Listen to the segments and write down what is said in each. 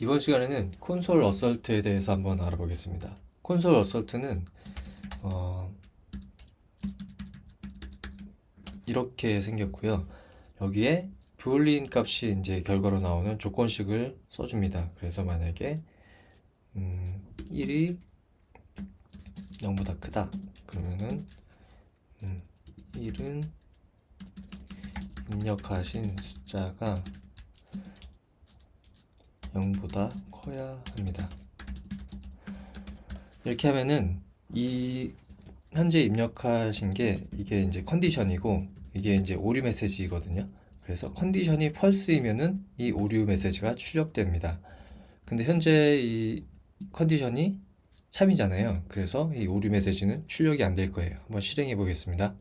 이번 시간에는 콘솔 어설트에 대해서 한번 알아보겠습니다. 콘솔 어설트는 이렇게 생겼고요. 여기에 부울린 값이 이제 결과로 나오는 조건식을 써줍니다. 그래서 만약에 1이 0보다 크다 그러면은 1은 입력하신 숫자가 0보다 커야 합니다. 이렇게 하면은 이 현재 입력하신 게 이게 이제 컨디션이고 이게 이제 오류 메시지거든요. 그래서 컨디션이 펄스이면은 이 오류 메시지가 출력됩니다. 근데 현재 이 컨디션이 참이잖아요. 그래서 이 오류 메시지는 출력이 안 될 거예요. 한번 실행해 보겠습니다.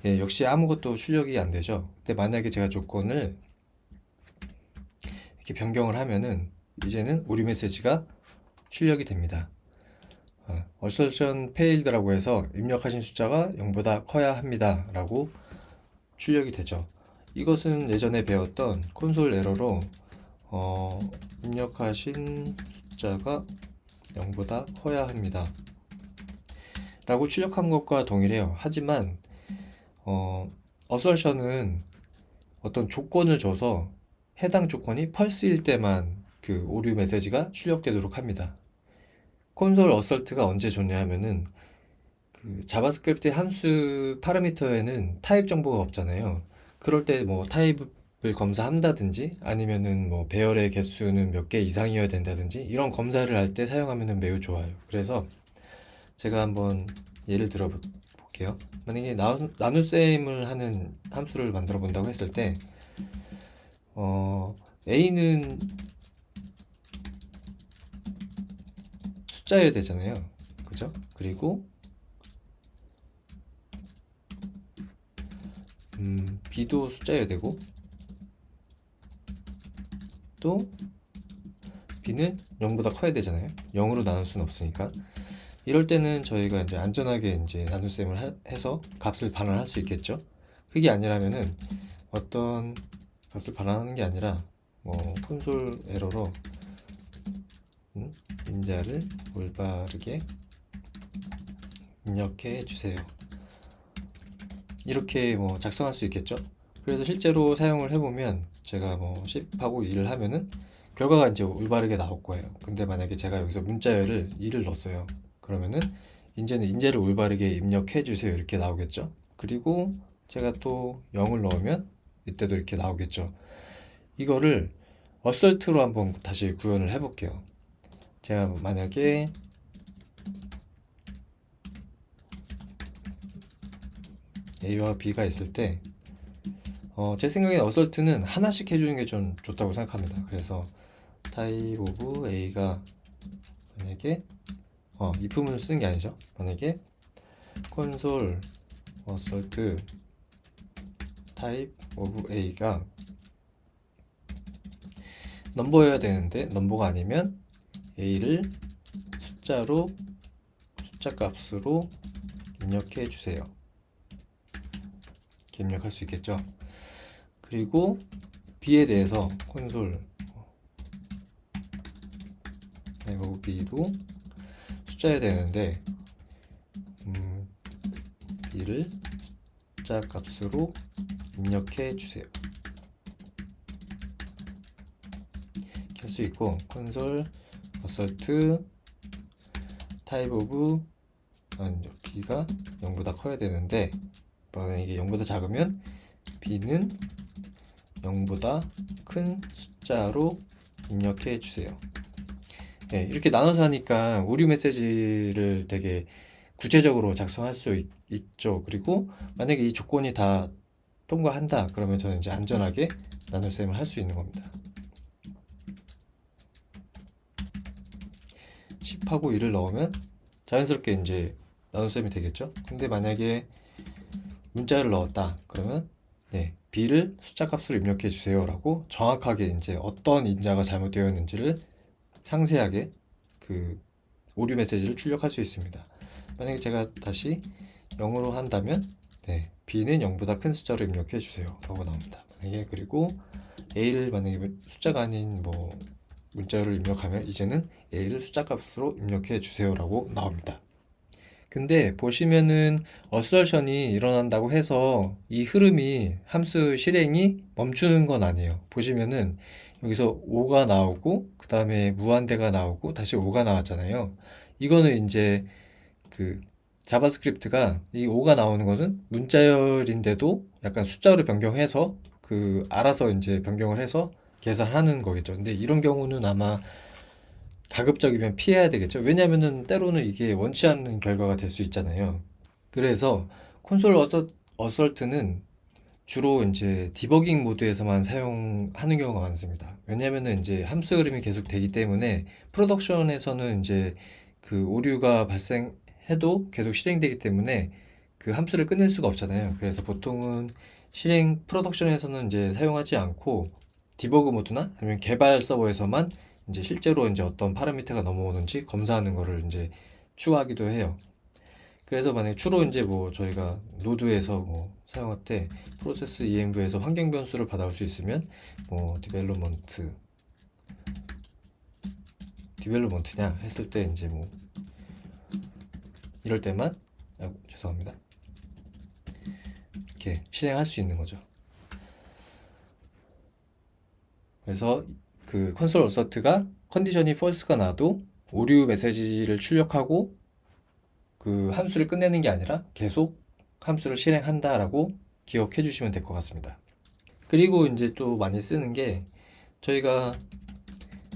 예, 역시 아무것도 출력이 안 되죠. 근데 만약에 제가 조건을 이렇게 변경을 하면은 이제는 오류 메시지가 출력이 됩니다. 어설션 페일드라고 해서 입력하신 숫자가 0보다 커야 합니다 라고 출력이 되죠. 이것은 예전에 배웠던 콘솔 에러로 입력하신 숫자가 0보다 커야 합니다 라고 출력한 것과 동일해요. 하지만 어설션은 어떤 조건을 줘서 해당 조건이 펄스일 때만 그 오류 메시지가 출력되도록 합니다. 콘솔 어설트가 언제 좋냐 하면은 그 자바스크립트의 함수 파라미터에는 타입 정보가 없잖아요. 그럴 때 뭐 타입을 검사한다든지 아니면은 뭐 배열의 개수는 몇 개 이상이어야 된다든지 이런 검사를 할 때 사용하면은 매우 좋아요. 그래서 제가 한번 예를 들어 볼게요. 만약에 나눗셈을 하는 함수를 만들어 본다고 했을 때 A는 숫자여야 되잖아요. 그죠? 그리고 B도 숫자여야 되고 또 B는 0보다 커야 되잖아요. 0으로 나눌 수는 없으니까. 이럴 때는 저희가 이제 안전하게 이제 나눗셈을 해서 값을 반환할 수 있겠죠. 그게 아니라면은 어떤 값을 반환하는 게 아니라 뭐 콘솔 에러로 인자를 올바르게 입력해 주세요. 이렇게 뭐 작성할 수 있겠죠. 그래서 실제로 사용을 해보면 제가 뭐 10하고 2를 하면은 결과가 이제 올바르게 나올 거예요. 근데 만약에 제가 여기서 문자열을 2를 넣었어요. 그러면은 이제는 인재를 올바르게 입력해 주세요 이렇게 나오겠죠. 그리고 제가 또 0을 넣으면 이때도 이렇게 나오겠죠. 이거를 어설트로 한번 다시 구현을 해볼게요. 제가 만약에 A와 B가 있을 때 제 생각에 어설트는 하나씩 해주는 게 좀 좋다고 생각합니다. 그래서 type of A가 만약에 if문을 쓰는 게 아니죠. 만약에 console assert type of A가 넘버여야 되는데 넘버가 아니면 A를 숫자 값으로 입력해 주세요. 이렇게 입력할 수 있겠죠. 그리고 B에 대해서 콘솔 type of B도 숫자여야 되는데 B를 숫자 값으로 입력해 주세요. 할 수 있고 콘솔 어설트 타입 오브 B가 0보다 커야 되는데 만약에 이게 0보다 작으면 B는 0보다 큰 숫자로 입력해 주세요. 네, 이렇게 나눠서 하니까 오류 메시지를 되게 구체적으로 작성할 수 있죠. 그리고 만약에 이 조건이 다 통과한다 그러면 저는 이제 안전하게 나눗셈을 할 수 있는 겁니다. 10하고 1을 넣으면 자연스럽게 이제 나눗셈이 되겠죠. 근데 만약에 문자를 넣었다 그러면 네, B를 숫자 값으로 입력해 주세요 라고 정확하게 이제 어떤 인자가 잘못되었는지를 상세하게 그 오류 메시지를 출력할 수 있습니다. 만약에 제가 다시 0으로 한다면 네, B는 0보다 큰 숫자로 입력해 주세요 라고 나옵니다. 만약에 그리고 A를 만약에 숫자가 아닌 뭐 문자열을 입력하면 이제는 a를 숫자 값으로 입력해 주세요라고 나옵니다. 근데 보시면은 어설션이 일어난다고 해서 이 흐름이 함수 실행이 멈추는 건 아니에요. 보시면은 여기서 5가 나오고 그 다음에 무한대가 나오고 다시 5가 나왔잖아요. 이거는 이제 그 자바스크립트가 이 5가 나오는 것은 문자열인데도 약간 숫자로 변경해서 그 알아서 이제 변경을 해서 계산하는 거겠죠. 근데 이런 경우는 아마 가급적이면 피해야 되겠죠. 왜냐면은 때로는 이게 원치 않는 결과가 될 수 있잖아요. 그래서 콘솔 어설트는 주로 이제 디버깅 모드에서만 사용하는 경우가 많습니다. 왜냐면은 이제 함수 흐름이 계속 되기 때문에 프로덕션에서는 이제 그 오류가 발생해도 계속 실행되기 때문에 그 함수를 끝낼 수가 없잖아요. 그래서 보통은 프로덕션에서는 이제 사용하지 않고 디버그 모드나 아니면 개발 서버에서만 이제 실제로 이제 어떤 파라미터가 넘어오는지 검사하는 거를 이제 추가하기도 해요. 그래서 만약에 주로 이제 뭐 저희가 노드에서 뭐 사용할 때 프로세스 env에서 환경 변수를 받아올 수 있으면 뭐 디벨로먼트냐 했을 때 이제 뭐 이럴 때만 아이고, 죄송합니다. 이렇게 실행할 수 있는 거죠. 그래서 그 컨솔 어서트가 컨디션이 false가 나도 오류 메시지를 출력하고 그 함수를 끝내는 게 아니라 계속 함수를 실행한다라고 기억해 주시면 될 것 같습니다. 그리고 이제 또 많이 쓰는 게 저희가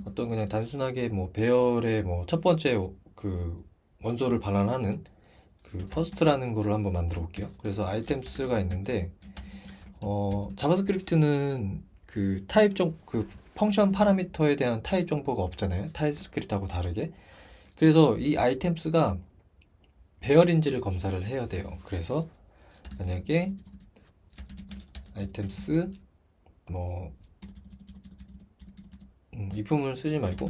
어떤 그냥 단순하게 뭐 배열의 뭐 첫 번째 그 원소를 반환하는 그 퍼스트라는 거를 한번 만들어 볼게요. 그래서 아이템스가 있는데 자바스크립트는 그 그 펑션 파라미터에 대한 타입 정보가 없잖아요. 타입스크립트하고 다르게. 그래서 이 아이템스가 배열인지를 검사를 해야 돼요. 그래서 만약에 아이템스 뭐 이품을 쓰지 말고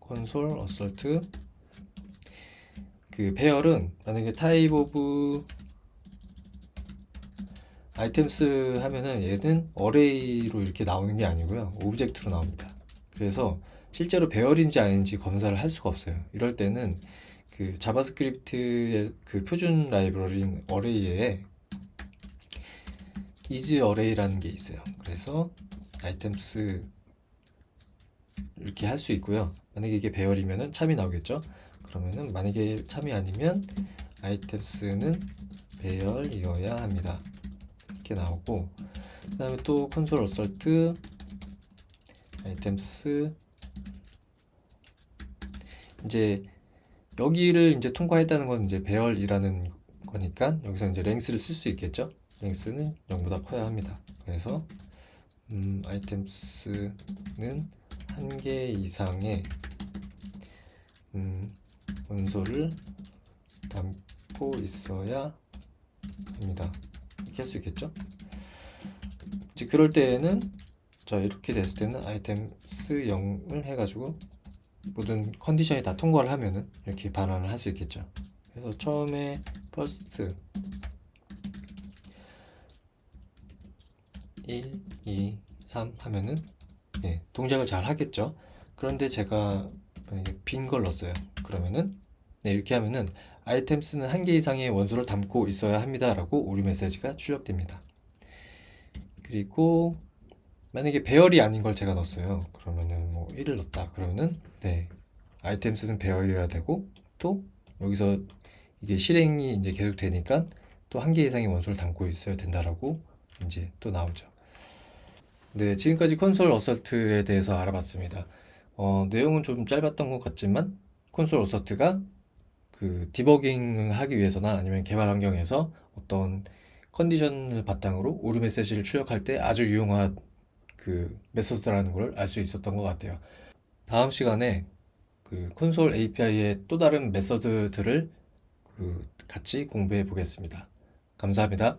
콘솔 어설트 그 배열은 만약에 타입 오브 아이템스 하면은 얘는 어레이로 이렇게 나오는 게 아니고요. 오브젝트로 나옵니다. 그래서 실제로 배열인지 아닌지 검사를 할 수가 없어요. 이럴 때는 그 자바스크립트의 그 표준 라이브러리인 어레이에 is array라는 게 있어요. 그래서 아이템스 이렇게 할 수 있고요. 만약에 이게 배열이면은 참이 나오겠죠. 그러면은 만약에 참이 아니면 아이템스는 배열이어야 합니다. 이렇게 나오고 그 다음에 또 콘솔 어설트 아이템스 이제 여기를 이제 통과했다는 건 이제 배열이라는 거니까 여기서 이제 랭스를 쓸 수 있겠죠. 랭스는 0보다 커야 합니다. 그래서 아이템스는 한 개 이상의 원소를 담고 있어야 합니다. 이렇게 할 수 있겠죠. 이제 그럴 때에는 자 이렇게 됐을 때는 아이템스 0을 해가지고 모든 컨디션이 다 통과를 하면은 이렇게 반환을 할 수 있겠죠. 그래서 처음에 first 1, 2, 3 하면은 네, 동작을 잘 하겠죠. 그런데 제가 만약에 빈 걸 넣었어요. 그러면은 네, 이렇게 하면은 아이템스는 한 개 이상의 원소를 담고 있어야 합니다 라고 오류 메시지가 출력됩니다. 그리고 만약에 배열이 아닌 걸 제가 넣었어요. 그러면은 뭐 1을 넣었다. 그러면은 네, 아이템스는 배열이어야 되고 또 여기서 이게 실행이 이제 계속 되니까 또 한 개 이상의 원소를 담고 있어야 된다라고 이제 또 나오죠. 네, 지금까지 콘솔 어설트에 대해서 알아봤습니다. 내용은 좀 짧았던 것 같지만 콘솔 어설트가 그 디버깅을 하기 위해서나 아니면 개발 환경에서 어떤 컨디션을 바탕으로 오류 메시지를 출력할 때 아주 유용한 그 메소드라는 걸 알 수 있었던 것 같아요. 다음 시간에 그 콘솔 API의 또 다른 메소드들을 그 같이 공부해 보겠습니다. 감사합니다.